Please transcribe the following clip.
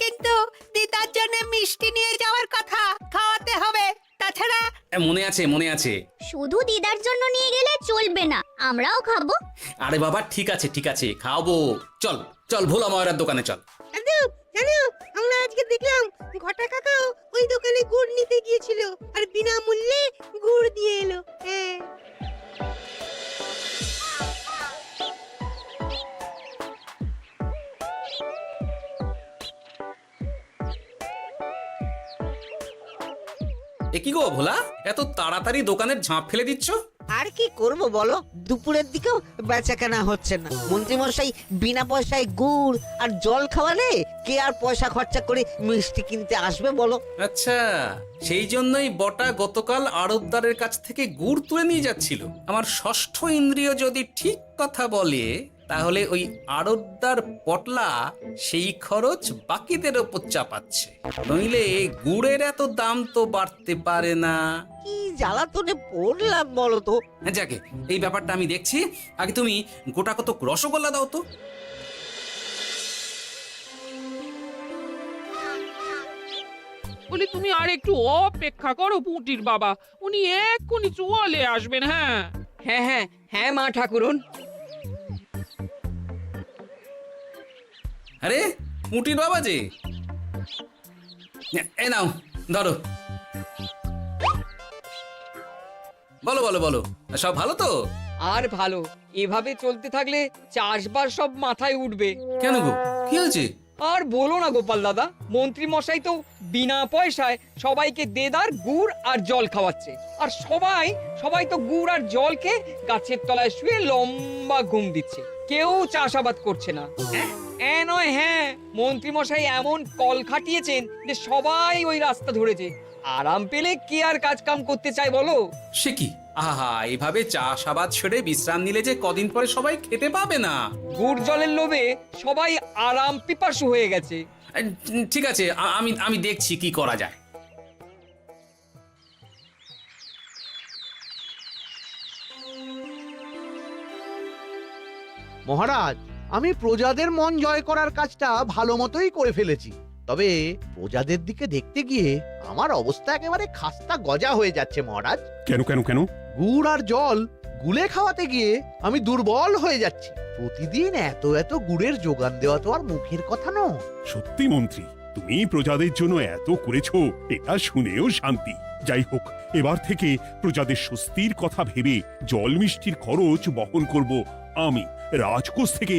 কিন্তু দিদার জন্য মিষ্টি নিয়ে যাওয়ার কথা, খাওয়াতে হবে। তাছাড়া মনে আছে মনে আছে। শুধু দিদার জন্য নিয়ে গেলে চলবে না, আমরাও খাবো। আরে বাবা ঠিক আছে ঠিক আছে, খাওয়াবো। চল চল ভোলা ময়রার দোকানে চল। জানো জানো, আমরা আজকে দেখলাম ঘটা কাকাও ওই দোকানে গুড় নিতে গিয়েছিল, আর বিনামূল্যে গুড় দিয়ে এলো। হ্যাঁ, এ কি গো ভোলা, এত তাড়াতাড়ি দোকানের ঝাঁপ ফেলে দিচ্ছ? আর কি করব বলো, দুপুরের দিকেও বেচাকেনা হচ্ছে না। মন্ত্রীমশাই বিনা পয়সায় গুড় আর জল খাওয়ালে কে আর পয়সা খরচা করে মিষ্টি কিনতে আসবে বলো? আচ্ছা, সেই জন্যই বটা গতকাল আড়তদারের কাছ থেকে গুড় তুলে নিয়ে যাচ্ছিল। আমার ষষ্ঠ ইন্দ্রিয় যদি ঠিক কথা বলে, তাহলে ওই আড়তদার পটলা সেই খরচ বাকিদের ওপর চাপাচ্ছে। নইলে গুড়ের এত দাম তো বাড়তে পারে না। কি জ্বালাতনে পড়লাম বলো তো। যাকে, এই ব্যাপারটা আমি দেখছি। আগে তুমি গোটা কত রসগোল্লা দাও তো। বলি তুমি আর একটু অপেক্ষা করো পুঁটির বাবা, উনি এক্ষুনি চলে আসবেন। হ্যাঁ হ্যাঁ হ্যাঁ হ্যাঁ মা ঠাকুরন। আরে মুটির বাবা যে, এ নাও ধরো। বলো বলো বলো, সব ভালো তো? আর ভালো, এভাবে চলতে থাকলে চাষবাস সব মাথায় উঠবে। কেন গো, কি হয়েছে? আর বলো না গোপাল দাদা, মন্ত্রী মশাই তো বিনা পয়সায় সবাইকে দেদার গুড় আর জল খাওয়াচ্ছে। আর সবাই সবাই তো গুড় আর জলকে গাছের তলায় শুয়ে লম্বা ঘুম দিচ্ছে, কেউ চাষাবাদ করছে না। নয়, হ্যাঁ, মন্ত্রী মশাই এমন কল খাটিয়েছেন যে সবাই ওই রাস্তা ধরেছে। আরাম পেলে কে আর কাজ কাম করতে চায় বলো? সে কি, আহা, এভাবে চাষাবাদ ছেড়ে বিশ্রাম নিলে যে কদিন পরে সবাই খেতে পাবে না। গুড় জলের লোভে সবাই আরাম পিপাসু হয়ে গেছে। ঠিক আছে, আমি আমি দেখছি কি করা যায়। মহারাজ, আমি প্রজাদের মন জয় করার কাজটা ভালো মতোই করে ফেলেছি। তবে প্রজাদের দিকে দেখতে গিয়ে আমার অবস্থা একেবারে খাস্তা গজা হয়ে যাচ্ছে মহারাজ। কেন কেন কেন? গুড় আর জল গুলে খাওয়াতে গিয়ে আমি দুর্বল হয়ে যাচ্ছি। প্রতিদিন এত এত গুড়ের যোগান দেওয়া তো আর মুখের কথা নয়। সত্যি মন্ত্রী, তুমি প্রজাদের জন্য এত করেছো, এটা শুনেও শান্তি। যাই হোক, এবার থেকে প্রজাদের স্বস্তির কথা ভেবে জল মিষ্টির খরচ বহন করব আমি। রাজকোষ থেকে